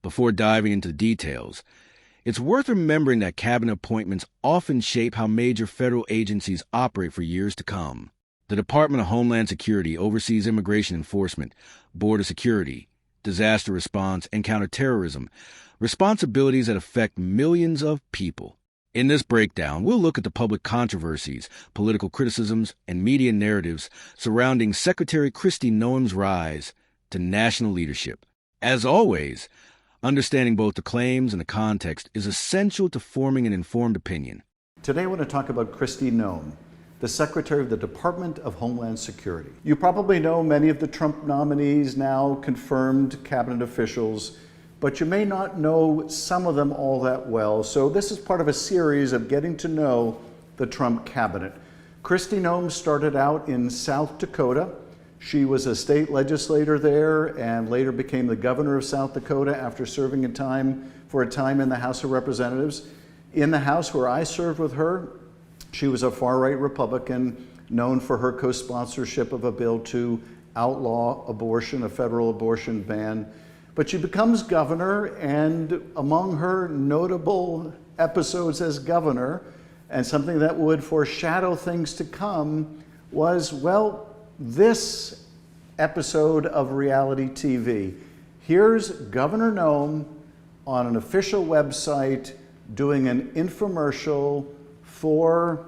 Before diving into the details, it's worth remembering that cabinet appointments often shape how major federal agencies operate for years to come. The Department of Homeland Security oversees immigration enforcement, border security, disaster response, and counterterrorism, responsibilities that affect millions of people. In this breakdown, we'll look at the public controversies, political criticisms, and media narratives surrounding Secretary Kristi Noem's rise to national leadership. As always, understanding both the claims and the context is essential to forming an informed opinion. Today I want to talk about Kristi Noem, the Secretary of the Department of Homeland Security. You probably know many of the Trump nominees, now confirmed cabinet officials, but you may not know some of them all that well. So this is part of a series of getting to know the Trump cabinet. Kristi Noem started out in South Dakota. She was a state legislator there and later became the governor of South Dakota after serving for a time in the House of Representatives. In the House where I served with her, she was a far-right Republican known for her co-sponsorship of a bill to outlaw abortion, a federal abortion ban. But she becomes governor, and among her notable episodes as governor, and something that would foreshadow things to come, was, well, this episode of reality TV. Here's Governor Noem on an official website doing an infomercial for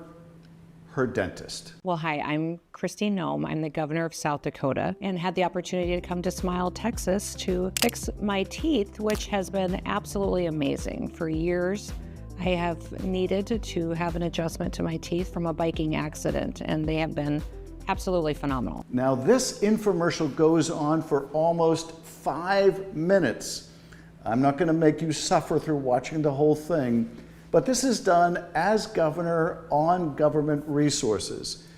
her dentist. Well, hi, I'm Kristi Noem. I'm the governor of South Dakota and had the opportunity to come to Smile, Texas to fix my teeth, which has been absolutely amazing. For years, I have needed to have an adjustment to my teeth from a biking accident, and they have been absolutely phenomenal. Now, this infomercial goes on for almost 5 minutes. I'm not going to make you suffer through watching the whole thing, but this is done as governor on government resources.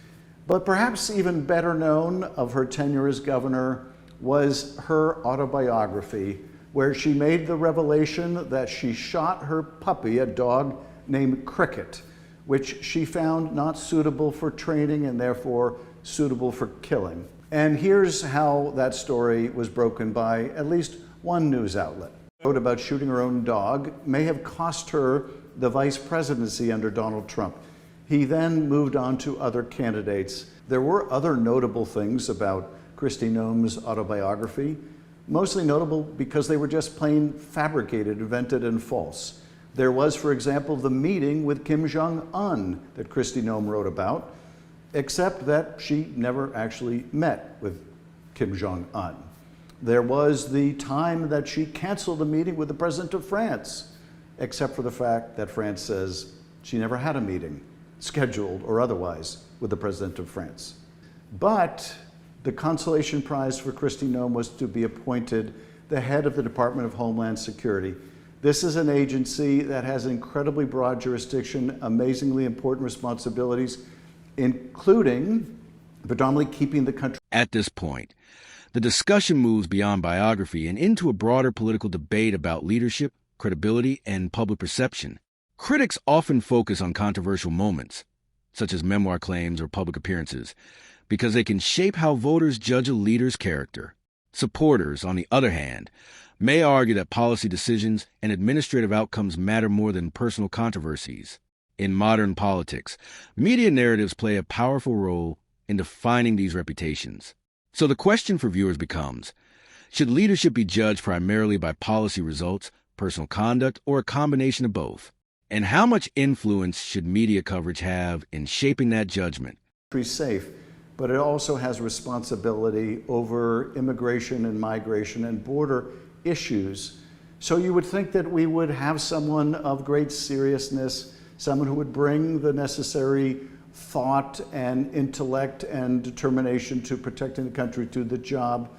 But perhaps even better known of her tenure as governor was her autobiography, where she made the revelation that she shot her puppy, a dog named Cricket, which she found not suitable for training and therefore suitable for killing. And here's how that story was broken by at least one news outlet. Wrote about shooting her own dog may have cost her the vice presidency under Donald Trump. He then moved on to other candidates. There were other notable things about Kristi Noem's autobiography, mostly notable because they were just plain fabricated, invented, and false. There was, for example, the meeting with Kim Jong-un that Kristi Noem wrote about, except that she never actually met with Kim Jong-un. There was the time that she canceled a meeting with the president of France, except for the fact that France says she never had a meeting, scheduled or otherwise, with the president of France. But the consolation prize for Kristi Noem was to be appointed the head of the Department of Homeland Security. This is an agency that has incredibly broad jurisdiction, amazingly important responsibilities, including predominantly keeping the country. At this point, the discussion moves beyond biography and into a broader political debate about leadership, credibility, and public perception. Critics often focus on controversial moments, such as memoir claims or public appearances, because they can shape how voters judge a leader's character. Supporters, on the other hand, may argue that policy decisions and administrative outcomes matter more than personal controversies. In modern politics, media narratives play a powerful role in defining these reputations. So the question for viewers becomes, should leadership be judged primarily by policy results, personal conduct, or a combination of both? And how much influence should media coverage have in shaping that judgment? Safe, but it also has responsibility over immigration and migration and border issues. So you would think that we would have someone of great seriousness, someone who would bring the necessary thought and intellect and determination to protecting the country to the job.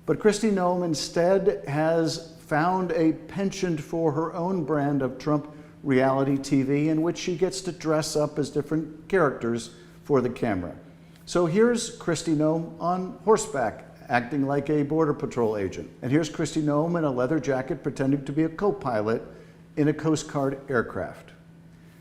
But Kristi Noem instead has found a penchant for her own brand of Trump reality TV in which she gets to dress up as different characters for the camera. So here's Kristi Noem on horseback, acting like a Border Patrol agent. And here's Kristi Noem in a leather jacket pretending to be a co-pilot in a Coast Guard aircraft.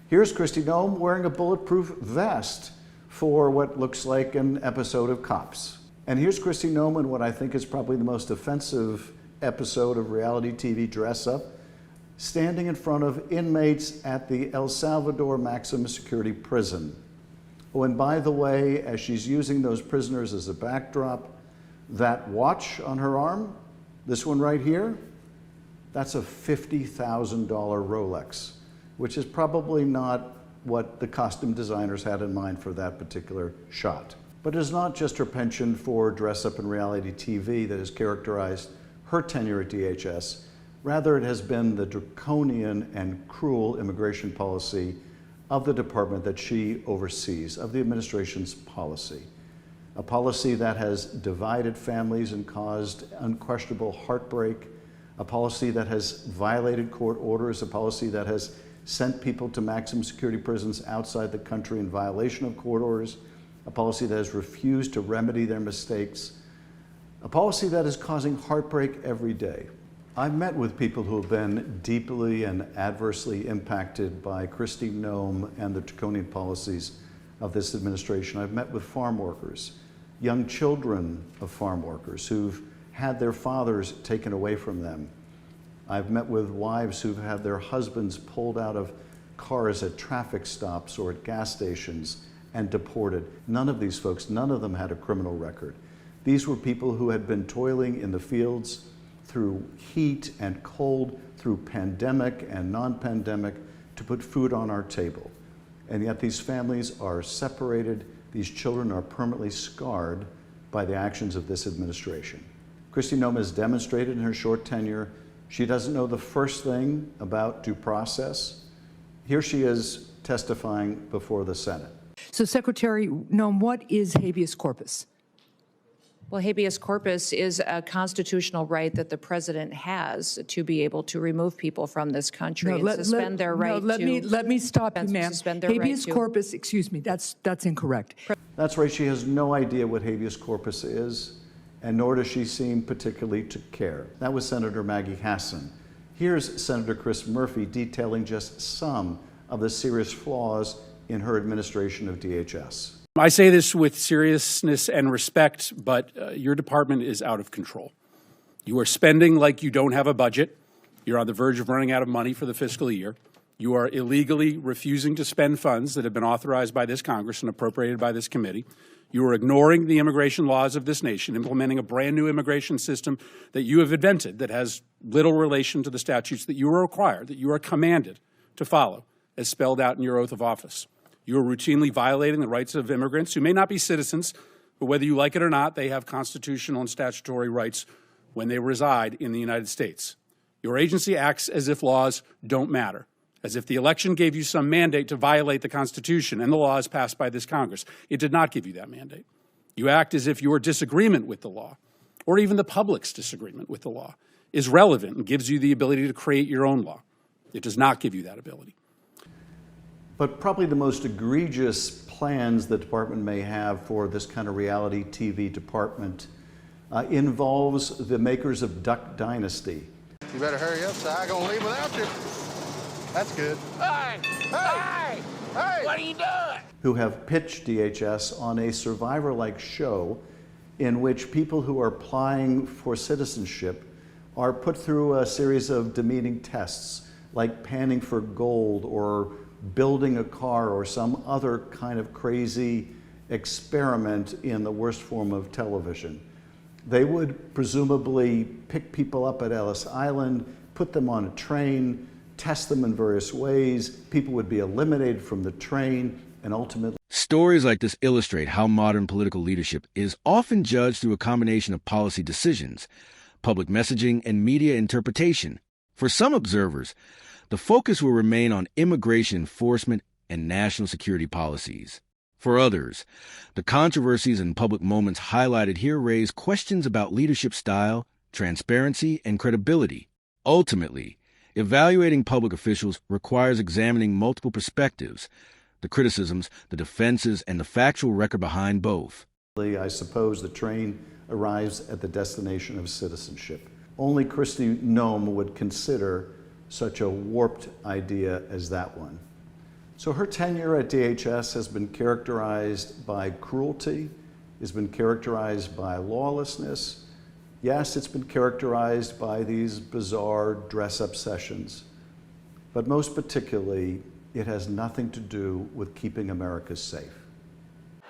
Here's Kristi Noem wearing a bulletproof vest for what looks like an episode of Cops. And here's Kristi Noem in what I think is probably the most offensive episode of reality TV Dress Up, standing in front of inmates at the El Salvador maximum security prison. Oh, and by the way, as she's using those prisoners as a backdrop, that watch on her arm, this one right here, that's a $50,000 Rolex, which is probably not what the costume designers had in mind for that particular shot. But it's not just her penchant for dress up and reality TV that has characterized her tenure at DHS. Rather, it has been the draconian and cruel immigration policy of the department that she oversees, of the administration's policy. A policy that has divided families and caused unquestionable heartbreak, a policy that has violated court orders, a policy that has sent people to maximum security prisons outside the country in violation of court orders, a policy that has refused to remedy their mistakes, a policy that is causing heartbreak every day. I've met with people who have been deeply and adversely impacted by Kristi Noem and the draconian policies of this administration. I've met with farm workers, young children of farm workers who've had their fathers taken away from them. I've met with wives who've had their husbands pulled out of cars at traffic stops or at gas stations and deported. None of these folks, none of them had a criminal record. These were people who had been toiling in the fields through heat and cold, through pandemic and non-pandemic, to put food on our table. And yet these families are separated, these children are permanently scarred by the actions of this administration. Kristi Noem has demonstrated in her short tenure she doesn't know the first thing about due process. Here she is testifying before the Senate. So, Secretary Noem, what is habeas corpus? Well, habeas corpus is a constitutional right that the president has to be able to remove people from this country and suspend their right to... Let me stop you, ma'am. Habeas corpus, excuse me, that's incorrect. That's right, she has no idea what habeas corpus is, and nor does she seem particularly to care. That was Senator Maggie Hassan. Here's Senator Chris Murphy detailing just some of the serious flaws in her administration of DHS. I say this with seriousness and respect, but your department is out of control. You are spending like you don't have a budget. You're on the verge of running out of money for the fiscal year. You are illegally refusing to spend funds that have been authorized by this Congress and appropriated by this committee. You are ignoring the immigration laws of this nation, implementing a brand new immigration system that you have invented that has little relation to the statutes that you are required, that you are commanded to follow, as spelled out in your oath of office. You are routinely violating the rights of immigrants who may not be citizens, but whether you like it or not, they have constitutional and statutory rights when they reside in the United States. Your agency acts as if laws don't matter, as if the election gave you some mandate to violate the Constitution and the laws passed by this Congress. It did not give you that mandate. You act as if your disagreement with the law, or even the public's disagreement with the law, is relevant and gives you the ability to create your own law. It does not give you that ability. But probably the most egregious plans the department may have for this kind of reality TV department involves the makers of Duck Dynasty. You better hurry up, so I'm gonna leave without you. That's good. Hey! Hey! Hey! What are you doing? Who have pitched DHS on a Survivor-like show in which people who are applying for citizenship are put through a series of demeaning tests, like panning for gold or building a car or some other kind of crazy experiment in the worst form of television. They would presumably pick people up at Ellis Island, put them on a train, test them in various ways. People would be eliminated from the train, and ultimately... Stories like this illustrate how modern political leadership is often judged through a combination of policy decisions, public messaging, and media interpretation. For some observers, the focus will remain on immigration enforcement and national security policies. For others, the controversies and public moments highlighted here raise questions about leadership style, transparency, and credibility. Ultimately, evaluating public officials requires examining multiple perspectives, the criticisms, the defenses, and the factual record behind both. I suppose the train arrives at the destination of citizenship. Only Kristi Noem would consider such a warped idea as that one. So her tenure at DHS has been characterized by cruelty, has been characterized by lawlessness, Yes, it's been characterized by these bizarre dress-up sessions, but most particularly, it has nothing to do with keeping America safe.